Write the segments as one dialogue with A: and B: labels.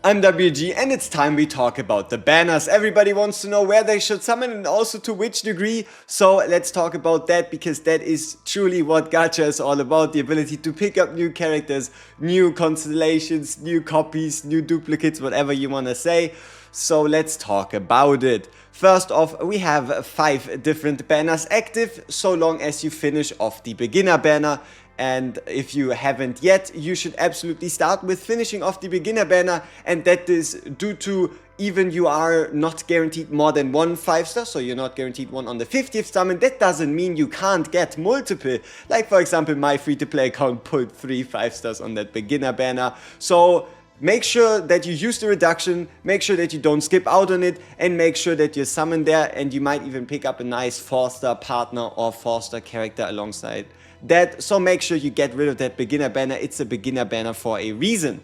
A: I'm WG and it's time we talk about the banners. Everybody wants to know where they should summon and also to which degree. So let's talk about that, because that is truly what Gacha is all about. The ability to pick up new characters, new constellations, new copies, new duplicates, whatever you want to say. So let's talk about it. First off, we have 5 different banners active so long as you finish off the beginner banner. And if you haven't yet, you should absolutely start with finishing off the beginner banner, and that is due to even you are not guaranteed more than 1 5-star, so you're not guaranteed one on the 50th summon. That doesn't mean you can't get multiple. Like for example, my free-to-play account pulled 3 5-stars on that beginner banner. So make sure that you use the reduction, make sure that you don't skip out on it, and make sure that you summon there, and you might even pick up a nice 4-star partner or 4-star character alongside that. So make sure you get rid of that beginner banner. It's a beginner banner for a reason.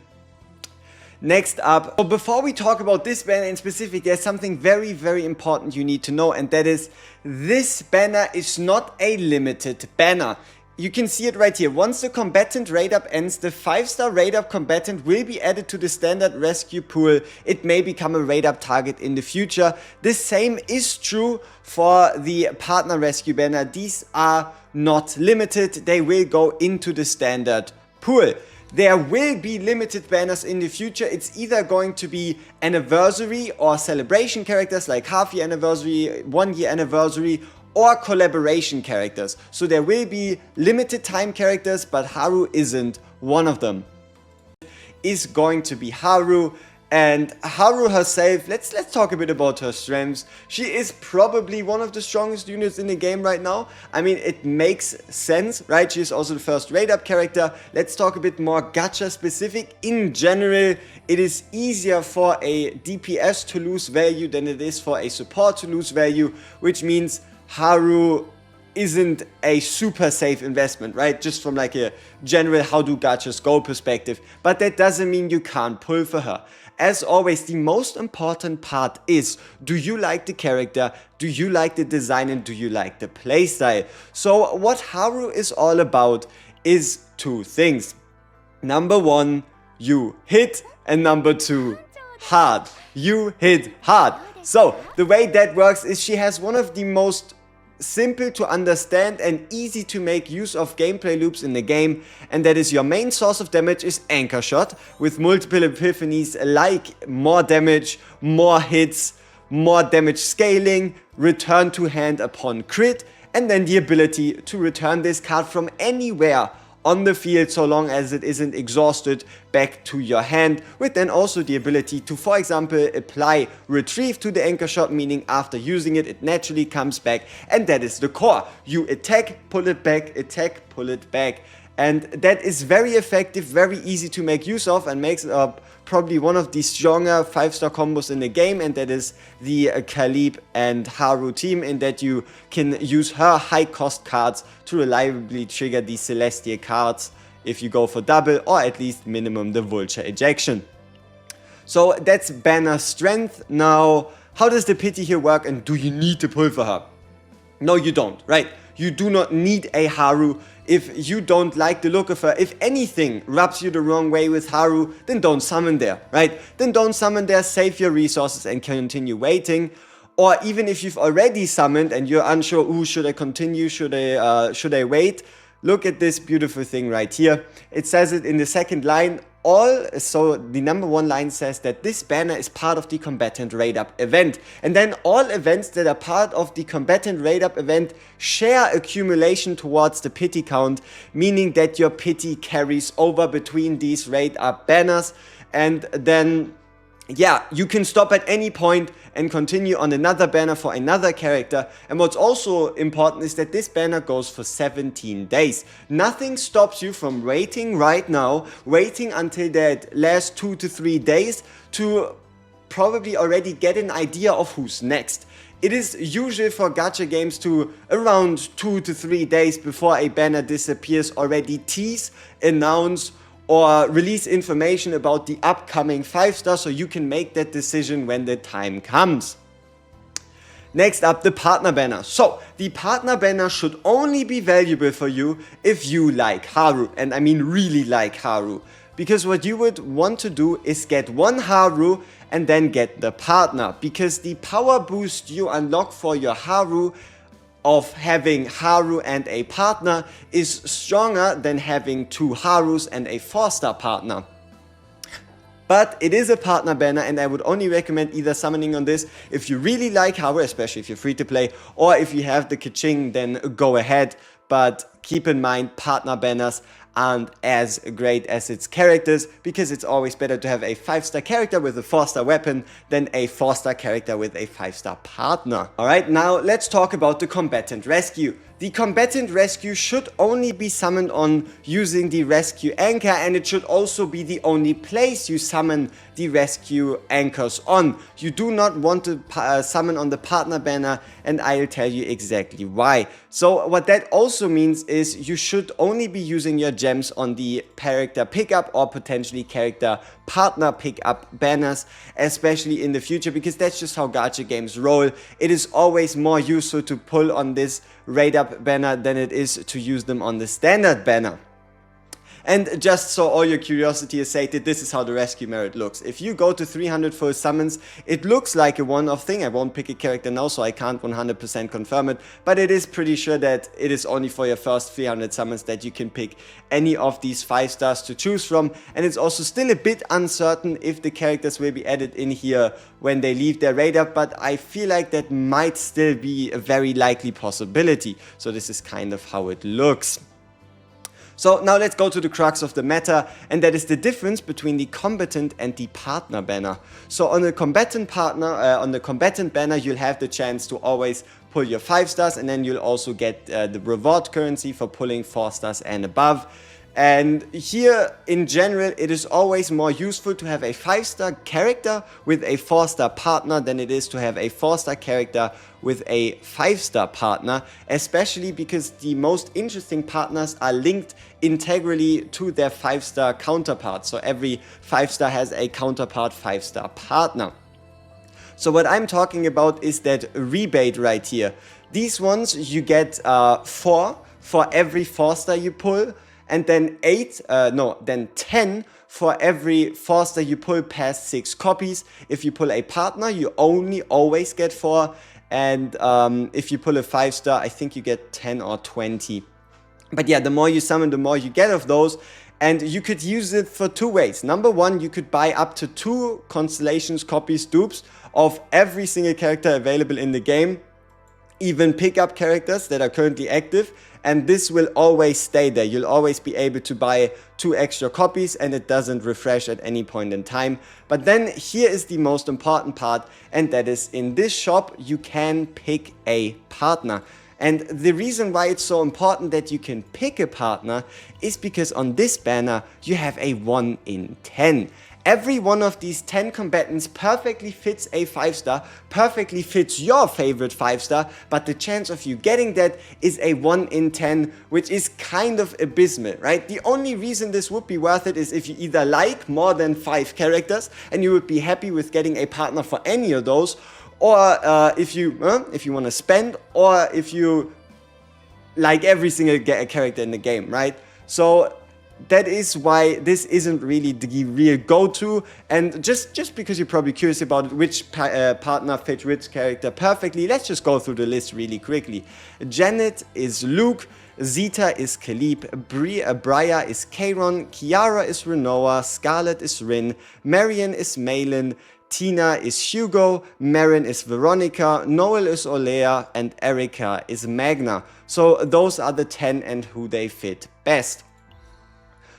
A: Next up, so before we talk about this banner in specific, there's something very important you need to know, and that is this banner is not a limited banner. You can see it right here. Once the combatant raid up ends, the 5-star raid up combatant will be added to the standard rescue pool. It may become a raid up target in the future. The same is true for the partner rescue banner. These are not limited. They will go into the standard pool. There will be limited banners in the future. It's either going to be anniversary or celebration characters like half-year anniversary, 1-year anniversary, or collaboration characters. So there will be limited time characters, but Haru isn't one of them. Is going to be Haru, and Haru herself, let's talk a bit about her strengths. She is probably one of the strongest units in the game right now. I mean, it makes sense, right? She is also the first raid up character. Let's talk a bit more Gacha specific. In general, it is easier for a DPS to lose value than it is for a support to lose value, which means Haru isn't a super safe investment, right? Just from like a general how do gachas go perspective. But that doesn't mean you can't pull for her. As always, the most important part is, do you like the character, do you like the design, and do you like the playstyle? So what Haru is all about is 2 things. Number 1, you hit, and number 2, hard. You hit hard. So the way that works is she has one of the most simple to understand and easy to make use of gameplay loops in the game, and that is your main source of damage is anchor shot, with multiple epiphanies like more damage, more hits, more damage scaling, return to hand upon crit, and then the ability to return this card from anywhere on the field so long as it isn't exhausted back to your hand, with then also the ability to, for example, apply retrieve to the anchor shot, meaning after using it, it naturally comes back, and that is the core. You attack, pull it back, attack, pull it back. And that is very effective, very easy to make use of, and makes up probably one of the stronger 5-star combos in the game, and that is the Kalib and Haru team, in that you can use her high cost cards to reliably trigger the Celestial cards if you go for double, or at least minimum the Vulture ejection. So that's banner strength. Now, how does the pity here work, and do you need to pull for her? No, you don't, right? You do not need a Haru. If you don't like the look of her, if anything rubs you the wrong way with Haru, then don't summon there, right? Then don't summon there, save your resources and continue waiting. Or even if you've already summoned and you're unsure, ooh, should I continue, should I wait? Look at this beautiful thing right here. It says it in the second line. So the number 1 line says that this banner is part of the Combatant Raid Up event. And then all events that are part of the Combatant Raid Up event share accumulation towards the pity count, meaning that your pity carries over between these Raid Up banners. And then, yeah, you can stop at any point and continue on another banner for another character. And what's also important is that this banner goes for 17 days. Nothing stops you from waiting right now, waiting until that last 2 to 3 days to probably already get an idea of who's next. It is usual for gacha games to around 2 to 3 days before a banner disappears already tease, announce, or release information about the upcoming 5-star, so you can make that decision when the time comes. Next up, the partner banner. So, the partner banner should only be valuable for you if you like Haru, and I mean really like Haru. because what you would want to do is get one Haru and then get the partner, because the power boost you unlock for your Haru of having Haru and a partner is stronger than having 2 Harus and a 4-star partner. But it is a partner banner, and I would only recommend either summoning on this if you really like Haru, especially if you're free to play, or if you have the Kaching, then go ahead. But keep in mind, partner banners aren't as great as its characters, because it's always better to have a 5-star character with a 4-star weapon than a 4-star character with a 5-star partner. Alright, now let's talk about the Combatant Rescue. The Combatant Rescue should only be summoned on using the Rescue Anchor, and it should also be the only place you summon the Rescue Anchors on. You do not want to summon on the Partner banner, and I'll tell you exactly why. So what that also means is you should only be using your gems on the character pickup or potentially character partner pickup banners, especially in the future, because that's just how gacha games roll. It is always more useful to pull on this raid up banner than it is to use them on the standard banner. And just so all your curiosity is sated, this is how the rescue merit looks. If you go to 300 full summons, it looks like a one-off thing. I won't pick a character now, so I can't 100% confirm it, but it is pretty sure that it is only for your first 300 summons that you can pick any of these 5 stars to choose from. And it's also still a bit uncertain if the characters will be added in here when they leave their raid up, but I feel like that might still be a very likely possibility. So this is kind of how it looks. So now let's go to the crux of the matter, and that is the difference between the Combatant and the Partner banner. So on the Combatant banner, you'll have the chance to always pull your 5 stars, and then you'll also get the reward currency for pulling 4 stars and above. And here, in general, it is always more useful to have a 5-star character with a 4-star partner than it is to have a 4-star character with a 5-star partner, especially because the most interesting partners are linked integrally to their 5-star counterpart. So every 5-star has a counterpart 5-star partner. So what I'm talking about is that rebate right here. These ones you get 4 for every 4-star you pull, and then 10 for every 4-star you pull past 6 copies. If you pull a partner, you only always get 4, and if you pull a 5-star, I think you get 10 or 20. But yeah, the more you summon, the more you get of those, and you could use it for 2 ways. Number 1, you could buy up to 2 Constellations copies dupes of every single character available in the game, even pickup characters that are currently active, and this will always stay there. You'll always be able to buy 2 extra copies, and it doesn't refresh at any point in time. But then here is the most important part, and that is in this shop you can pick a partner. And the reason why it's so important that you can pick a partner is because on this banner you have a 1 in 10. Every one of these 10 combatants perfectly fits a 5-star, perfectly fits your favorite 5-star, but the chance of you getting that is a 1 in 10, which is kind of abysmal, right? The only reason this would be worth it is if you either like more than 5 characters and you would be happy with getting a partner for any of those, or if you want to spend, or if you like every single character in the game, right? So that is why this isn't really the real go-to, and just because you're probably curious about which partner fits which character perfectly, let's just go through the list really quickly. Janet is Luke, Zeta is Kalib, Briar is Kairon, Kiara is Renoa, Scarlet is Rin, Marion is Malin, Tina is Hugo, Marin is Veronica, Noel is Olea, and Erika is Magna. So those are the 10 and who they fit best.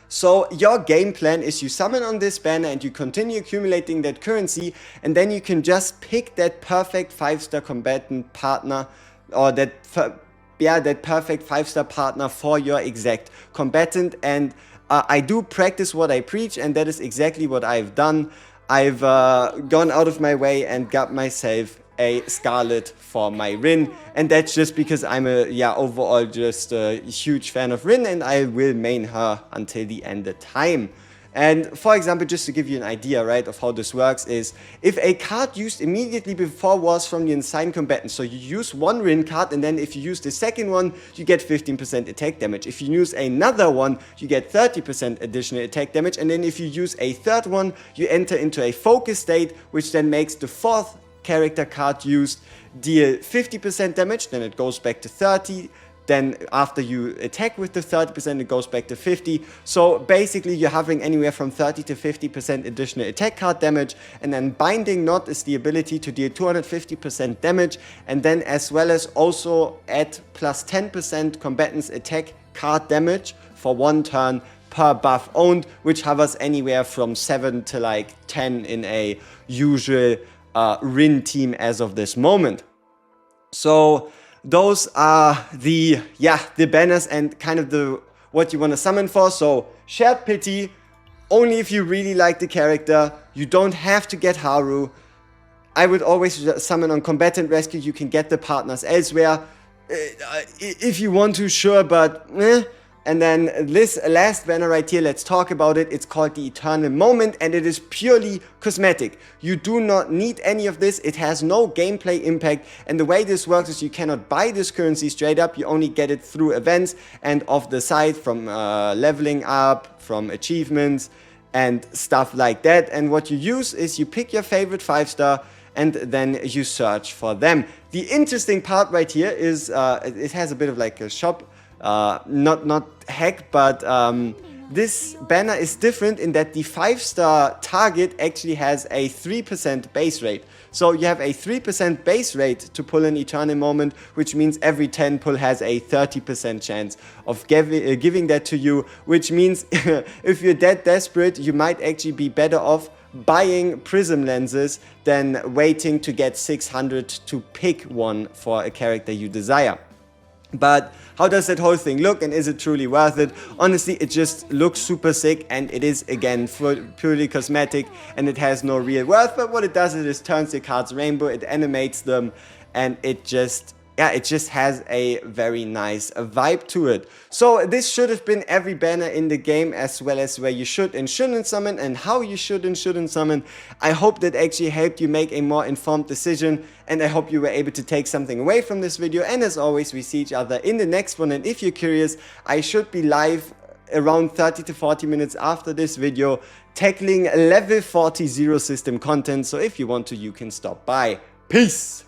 A: So your game plan is you summon on this banner and you continue accumulating that currency, and then you can just pick that perfect 5-star combatant partner, or that perfect 5-star partner for your exact combatant. And I do practice what I preach, and that is exactly what I've done. I've gone out of my way and got myself a Scarlet for my Rin, and that's just because I'm overall just a huge fan of Rin, and I will main her until the end of time. And for example, just to give you an idea, right, of how this works is, if a card used immediately before was from the assigned combatant, so you use one Rin card, and then if you use the second one, you get 15% attack damage. If you use another one, you get 30% additional attack damage, and then if you use a third one, you enter into a focus state, which then makes the fourth character card used deal 50% damage, then it goes back to 30. Then after you attack with the 30%, it goes back to 50. So basically you're having anywhere from 30 to 50% additional attack card damage. And then Binding Knot is the ability to deal 250% damage. And then as well as also add plus 10% combatant's attack card damage for 1 turn per buff owned, which hovers anywhere from 7 to like 10 in a usual Rin team as of this moment. So those are the banners and kind of what you want to summon for. So Shared Pity, only if you really like the character. You don't have to get Haru. I would always summon on Combatant Rescue. You can get the partners elsewhere if you want to, sure, but And then this last banner right here, let's talk about it. It's called the Eternal Moment, and it is purely cosmetic. You do not need any of this. It has no gameplay impact. And the way this works is you cannot buy this currency straight up. You only get it through events and off the side from leveling up, from achievements and stuff like that. And what you use is you pick your favorite 5-star and then you search for them. The interesting part right here is it has a bit of like a shop. Not hack, but this banner is different in that the 5-star target actually has a 3% base rate. So you have a 3% base rate to pull an Eternal Moment, which means every 10 pull has a 30% chance of giving that to you, which means if you're that desperate, you might actually be better off buying Prism lenses than waiting to get 600 to pick one for a character you desire. But how does that whole thing look, and is it truly worth it? Honestly, it just looks super sick, and it is again purely cosmetic, and it has no real worth. But what it does is it turns your cards rainbow, it animates them, and it just has a very nice vibe to it. So this should have been every banner in the game, as well as where you should and shouldn't summon, and how you should and shouldn't summon. I hope that actually helped you make a more informed decision, and I hope you were able to take something away from this video. And as always, we see each other in the next one, and if you're curious, I should be live around 30 to 40 minutes after this video, tackling level 40 zero system content. So if you want to, you can stop by. Peace!